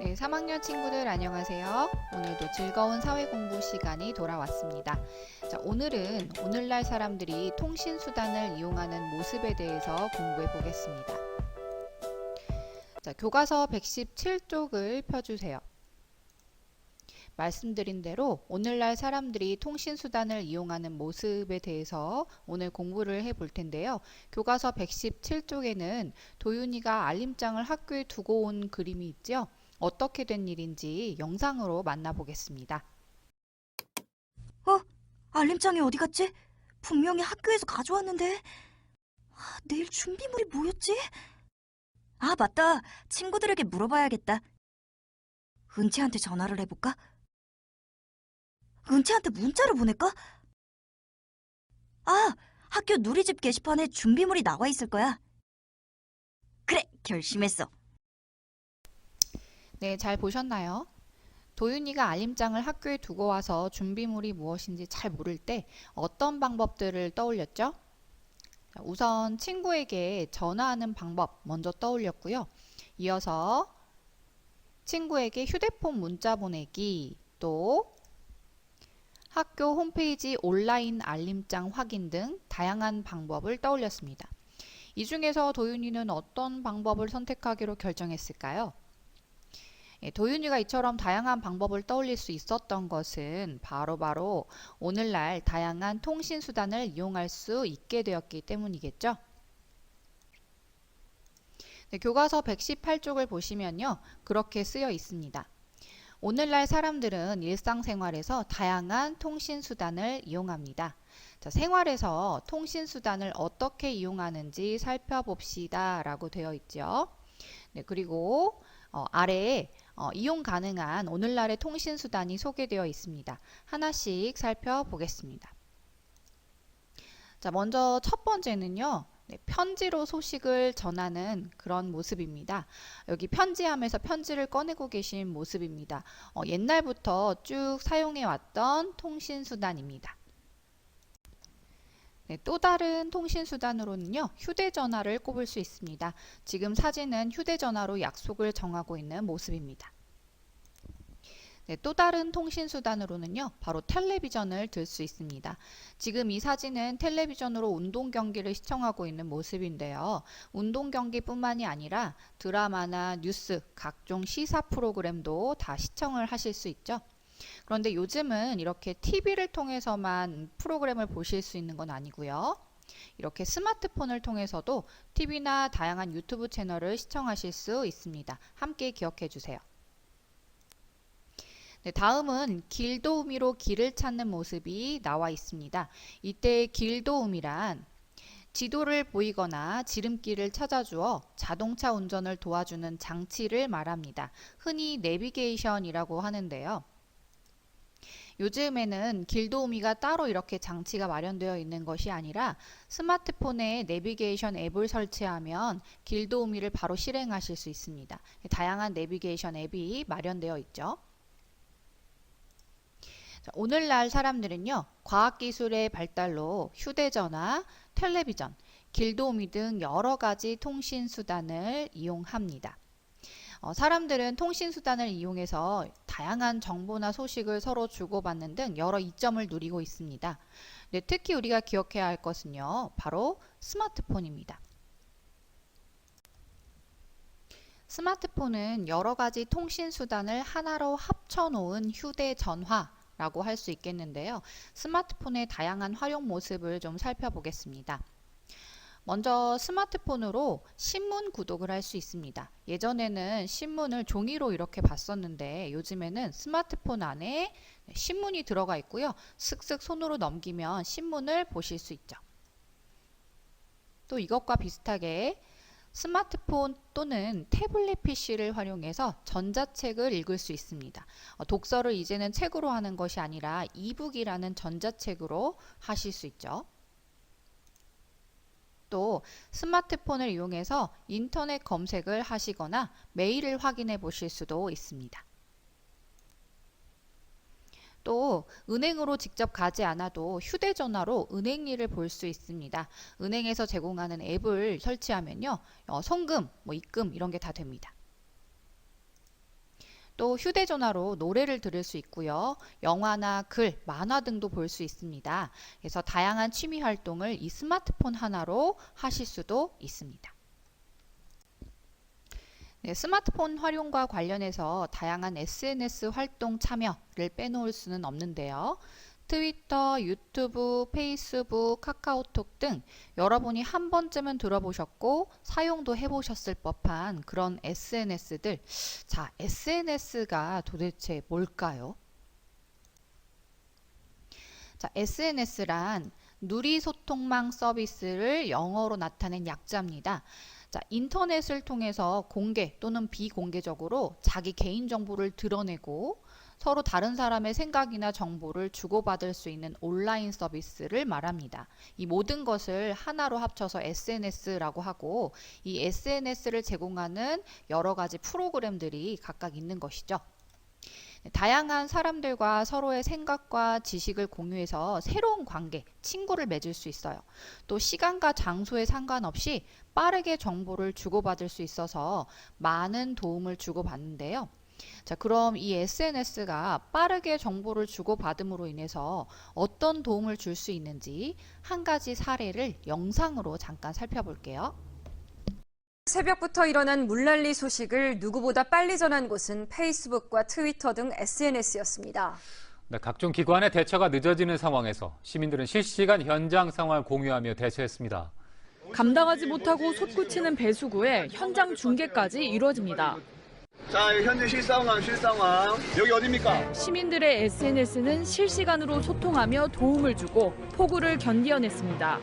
네, 3학년 친구들 안녕하세요. 오늘도 즐거운 사회 공부 시간이 돌아왔습니다. 자, 오늘날 사람들이 통신수단을 이용하는 모습에 대해서 공부해 보겠습니다. 자, 교과서 117쪽을 펴주세요. 말씀드린 대로 오늘날 사람들이 통신수단을 이용하는 모습에 대해서 오늘 공부를 해볼 텐데요. 교과서 117쪽에는 도윤이가 알림장을 학교에 두고 온 그림이 있죠. 어떻게 된 일인지 영상으로 만나보겠습니다. 알림장이 어디 갔지? 분명히 학교에서 가져왔는데. 내일 준비물이 뭐였지? 맞다. 친구들에게 물어봐야겠다. 은채한테 전화를 해볼까? 은채한테 문자를 보낼까? 학교 누리집 게시판에 준비물이 나와 있을 거야. 그래, 결심했어. 네, 잘 보셨나요? 도윤이가 알림장을 학교에 두고 와서 준비물이 무엇인지 잘 모를 때 어떤 방법들을 떠올렸죠? 우선 친구에게 전화하는 방법 먼저 떠올렸고요. 이어서 친구에게 휴대폰 문자 보내기, 또 학교 홈페이지 온라인 알림장 확인 등 다양한 방법을 떠올렸습니다. 이 중에서 도윤이는 어떤 방법을 선택하기로 결정했을까요? 도윤이가 이처럼 다양한 방법을 떠올릴 수 있었던 것은 바로 오늘날 다양한 통신수단을 이용할 수 있게 되었기 때문이겠죠. 네, 교과서 118쪽을 보시면요. 그렇게 쓰여 있습니다. 오늘날 사람들은 일상생활에서 다양한 통신수단을 이용합니다. 자, 생활에서 통신수단을 어떻게 이용하는지 살펴봅시다 라고 되어 있죠. 네, 그리고 아래에 이용 가능한 오늘날의 통신수단이 소개되어 있습니다. 하나씩 살펴보겠습니다. 자, 먼저 첫 번째는요. 네, 편지로 소식을 전하는 그런 모습입니다. 여기 편지함에서 편지를 꺼내고 계신 모습입니다. 옛날부터 쭉 사용해 왔던 통신수단입니다. 네, 또 다른 통신수단으로는요. 휴대전화를 꼽을 수 있습니다. 지금 사진은 휴대전화로 약속을 정하고 있는 모습입니다. 네, 또 다른 통신수단으로는요. 바로 텔레비전을 들 수 있습니다. 지금 이 사진은 텔레비전으로 운동 경기를 시청하고 있는 모습인데요. 운동 경기뿐만이 아니라 드라마나 뉴스, 각종 시사 프로그램도 다 시청을 하실 수 있죠. 그런데 요즘은 이렇게 TV를 통해서만 프로그램을 보실 수 있는 건 아니고요. 이렇게 스마트폰을 통해서도 TV나 다양한 유튜브 채널을 시청하실 수 있습니다. 함께 기억해 주세요. 네, 다음은 길도우미로 길을 찾는 모습이 나와 있습니다. 이때 길도우미란 지도를 보이거나 지름길을 찾아주어 자동차 운전을 도와주는 장치를 말합니다. 흔히 내비게이션이라고 하는데요. 요즘에는 길도우미가 따로 이렇게 장치가 마련되어 있는 것이 아니라 스마트폰에 내비게이션 앱을 설치하면 길도우미를 바로 실행하실 수 있습니다. 다양한 내비게이션 앱이 마련되어 있죠. 자, 오늘날 사람들은요, 과학기술의 발달로 휴대전화, 텔레비전, 길도우미 등 여러 가지 통신수단을 이용합니다. 사람들은 통신수단을 이용해서 다양한 정보나 소식을 서로 주고받는 등 여러 이점을 누리고 있습니다. 네, 특히 우리가 기억해야 할 것은요, 바로 스마트폰입니다. 스마트폰은 여러 가지 통신수단을 하나로 합쳐놓은 휴대전화 라고 할 수 있겠는데요. 스마트폰의 다양한 활용 모습을 좀 살펴보겠습니다. 먼저 스마트폰으로 신문 구독을 할 수 있습니다. 예전에는 신문을 종이로 이렇게 봤었는데 요즘에는 스마트폰 안에 신문이 들어가 있고요. 슥슥 손으로 넘기면 신문을 보실 수 있죠. 또 이것과 비슷하게 스마트폰 또는 태블릿 PC를 활용해서 전자책을 읽을 수 있습니다. 독서를 이제는 책으로 하는 것이 아니라 이북이라는 전자책으로 하실 수 있죠. 또 스마트폰을 이용해서 인터넷 검색을 하시거나 메일을 확인해 보실 수도 있습니다. 또 은행으로 직접 가지 않아도 휴대전화로 은행 일을 볼 수 있습니다. 은행에서 제공하는 앱을 설치하면요. 송금, 입금 이런 게 다 됩니다. 또 휴대전화로 노래를 들을 수 있고요. 영화나 글, 만화 등도 볼 수 있습니다. 그래서 다양한 취미 활동을 이 스마트폰 하나로 하실 수도 있습니다. 네, 스마트폰 활용과 관련해서 다양한 SNS 활동 참여를 빼놓을 수는 없는데요. 트위터, 유튜브, 페이스북, 카카오톡 등 여러분이 한 번쯤은 들어보셨고 사용도 해보셨을 법한 그런 SNS들. 자, SNS가 도대체 뭘까요? 자, SNS란 누리소통망 서비스를 영어로 나타낸 약자입니다. 자, 인터넷을 통해서 공개 또는 비공개적으로 자기 개인정보를 드러내고 서로 다른 사람의 생각이나 정보를 주고받을 수 있는 온라인 서비스를 말합니다. 이 모든 것을 하나로 합쳐서 SNS라고 하고 이 SNS를 제공하는 여러 가지 프로그램들이 각각 있는 것이죠. 다양한 사람들과 서로의 생각과 지식을 공유해서 새로운 관계, 친구를 맺을 수 있어요. 또 시간과 장소에 상관없이 빠르게 정보를 주고받을 수 있어서 많은 도움을 주고받는데요. 자, 그럼 이 SNS가 빠르게 정보를 주고받음으로 인해서 어떤 도움을 줄 수 있는지 한 가지 사례를 영상으로 잠깐 살펴볼게요. 새벽부터 일어난 물난리 소식을 누구보다 빨리 전한 곳은 페이스북과 트위터 등 SNS였습니다. 네, 각종 기관의 대처가 늦어지는 상황에서 시민들은 실시간 현장 상황을 공유하며 대처했습니다. 감당하지 못하고 솟구치는 배수구에 현장 중계까지 이루어집니다. 자, 현재 실상황. 여기 어디입니까? 시민들의 SNS는 실시간으로 소통하며 도움을 주고 폭우를 견디어냈습니다.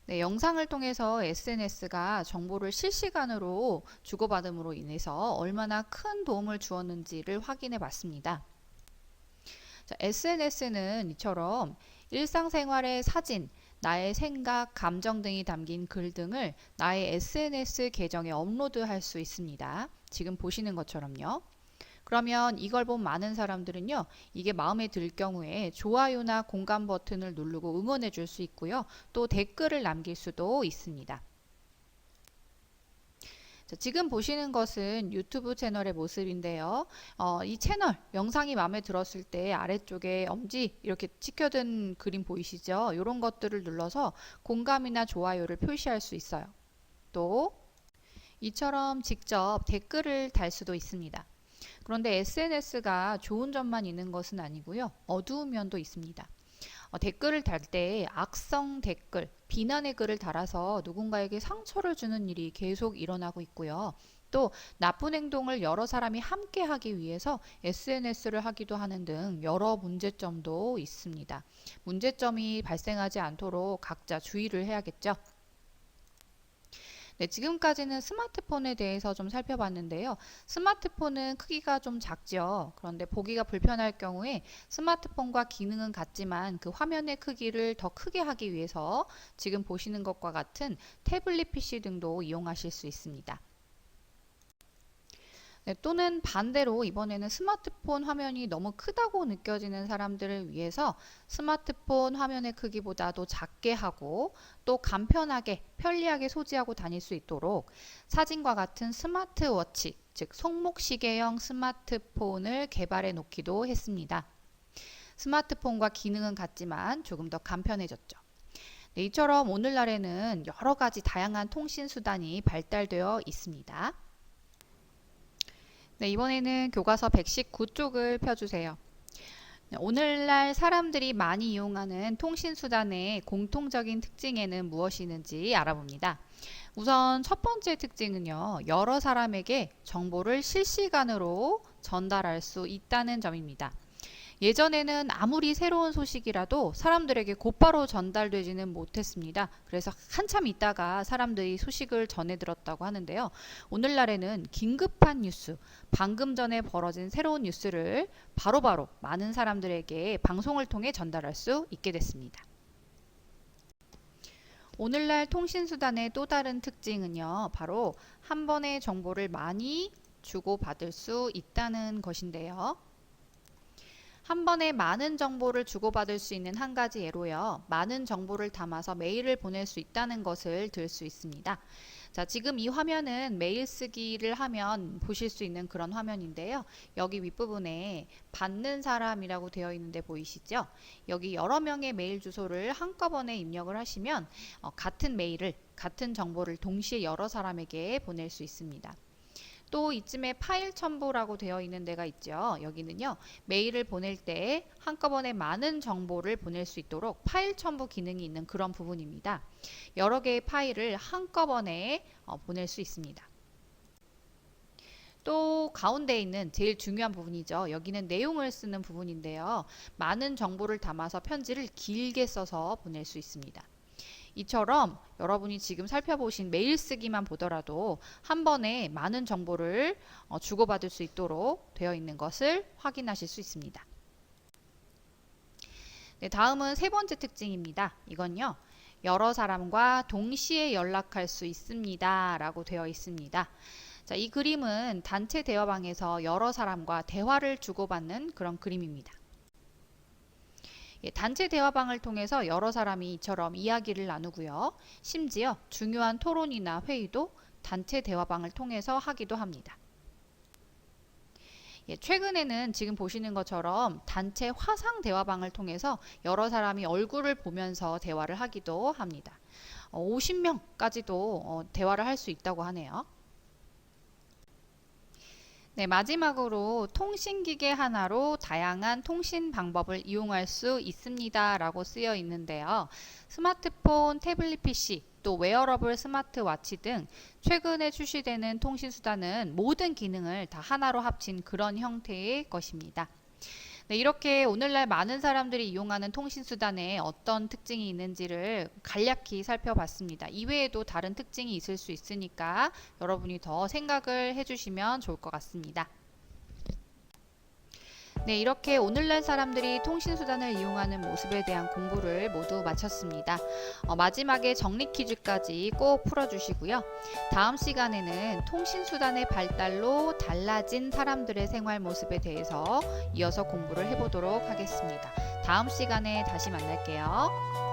네, 영상을 통해서 SNS가 정보를 실시간으로 주고받음으로 인해서 얼마나 큰 도움을 주었는지를 확인해 봤습니다. 자, SNS는 이처럼 일상생활의 사진, 나의 생각, 감정 등이 담긴 글 등을 나의 SNS 계정에 업로드할 수 있습니다. 지금 보시는 것처럼요. 그러면 이걸 본 많은 사람들은요, 이게 마음에 들 경우에 좋아요나 공감 버튼을 누르고 응원해 줄 수 있고요. 또 댓글을 남길 수도 있습니다. 자, 지금 보시는 것은 유튜브 채널의 모습인데요. 이 채널 영상이 마음에 들었을 때 아래쪽에 엄지 이렇게 찍혀든 그림 보이시죠? 이런 것들을 눌러서 공감이나 좋아요를 표시할 수 있어요. 또 이처럼 직접 댓글을 달 수도 있습니다. 그런데 SNS가 좋은 점만 있는 것은 아니고요. 어두운 면도 있습니다. 댓글을 달 때 악성 댓글, 비난의 글을 달아서 누군가에게 상처를 주는 일이 계속 일어나고 있고요. 또 나쁜 행동을 여러 사람이 함께 하기 위해서 SNS를 하기도 하는 등 여러 문제점도 있습니다. 문제점이 발생하지 않도록 각자 주의를 해야겠죠. 네, 지금까지는 스마트폰에 대해서 좀 살펴봤는데요. 스마트폰은 크기가 좀 작죠. 그런데 보기가 불편할 경우에 스마트폰과 기능은 같지만 그 화면의 크기를 더 크게 하기 위해서 지금 보시는 것과 같은 태블릿 PC 등도 이용하실 수 있습니다. 네, 또는 반대로 이번에는 스마트폰 화면이 너무 크다고 느껴지는 사람들을 위해서 스마트폰 화면의 크기보다도 작게 하고 또 간편하게 편리하게 소지하고 다닐 수 있도록 사진과 같은 스마트워치, 즉 손목시계형 스마트폰을 개발해 놓기도 했습니다. 스마트폰과 기능은 같지만 조금 더 간편해졌죠. 네, 이처럼 오늘날에는 여러 가지 다양한 통신 수단이 발달되어 있습니다. 네, 이번에는 교과서 119쪽을 펴주세요. 오늘날 사람들이 많이 이용하는 통신수단의 공통적인 특징에는 무엇이 있는지 알아봅니다. 우선 첫 번째 특징은요, 여러 사람에게 정보를 실시간으로 전달할 수 있다는 점입니다. 예전에는 아무리 새로운 소식이라도 사람들에게 곧바로 전달되지는 못했습니다. 그래서 한참 있다가 사람들이 소식을 전해 들었다고 하는데요. 오늘날에는 긴급한 뉴스, 방금 전에 벌어진 새로운 뉴스를 바로바로 많은 사람들에게 방송을 통해 전달할 수 있게 됐습니다. 오늘날 통신수단의 또 다른 특징은요, 바로 한 번에 정보를 많이 주고받을 수 있다는 것인데요. 한 번에 많은 정보를 주고받을 수 있는 한 가지 예로요. 많은 정보를 담아서 메일을 보낼 수 있다는 것을 들 수 있습니다. 자, 지금 이 화면은 메일 쓰기를 하면 보실 수 있는 그런 화면인데요. 여기 윗부분에 받는 사람이라고 되어 있는데 보이시죠? 여기 여러 명의 메일 주소를 한꺼번에 입력을 하시면 같은 메일을, 같은 정보를 동시에 여러 사람에게 보낼 수 있습니다. 또 이쯤에 파일 첨부라고 되어 있는 데가 있죠. 여기는요, 메일을 보낼 때 한꺼번에 많은 정보를 보낼 수 있도록 파일 첨부 기능이 있는 그런 부분입니다. 여러 개의 파일을 한꺼번에 보낼 수 있습니다. 또 가운데 있는 제일 중요한 부분이죠. 여기는 내용을 쓰는 부분인데요. 많은 정보를 담아서 편지를 길게 써서 보낼 수 있습니다. 이처럼 여러분이 지금 살펴보신 메일 쓰기만 보더라도 한 번에 많은 정보를 주고받을 수 있도록 되어 있는 것을 확인하실 수 있습니다. 네, 다음은 세 번째 특징입니다. 이건요, 여러 사람과 동시에 연락할 수 있습니다 라고 되어 있습니다. 자, 이 그림은 단체 대화방에서 여러 사람과 대화를 주고받는 그런 그림입니다. 단체 대화방을 통해서 여러 사람이 이처럼 이야기를 나누고요. 심지어 중요한 토론이나 회의도 단체 대화방을 통해서 하기도 합니다. 최근에는 지금 보시는 것처럼 단체 화상 대화방을 통해서 여러 사람이 얼굴을 보면서 대화를 하기도 합니다. 50명까지도 대화를 할 수 있다고 하네요. 네, 마지막으로 통신기계 하나로 다양한 통신 방법을 이용할 수 있습니다 라고 쓰여 있는데요. 스마트폰, 태블릿 PC, 또 웨어러블 스마트워치 등 최근에 출시되는 통신수단은 모든 기능을 다 하나로 합친 그런 형태의 것입니다. 네, 이렇게 오늘날 많은 사람들이 이용하는 통신수단에 어떤 특징이 있는지를 간략히 살펴봤습니다. 이외에도 다른 특징이 있을 수 있으니까 여러분이 더 생각을 해주시면 좋을 것 같습니다. 네, 이렇게 오늘날 사람들이 통신수단을 이용하는 모습에 대한 공부를 모두 마쳤습니다. 마지막에 정리 퀴즈까지 꼭 풀어주시고요. 다음 시간에는 통신수단의 발달로 달라진 사람들의 생활 모습에 대해서 이어서 공부를 해보도록 하겠습니다. 다음 시간에 다시 만날게요.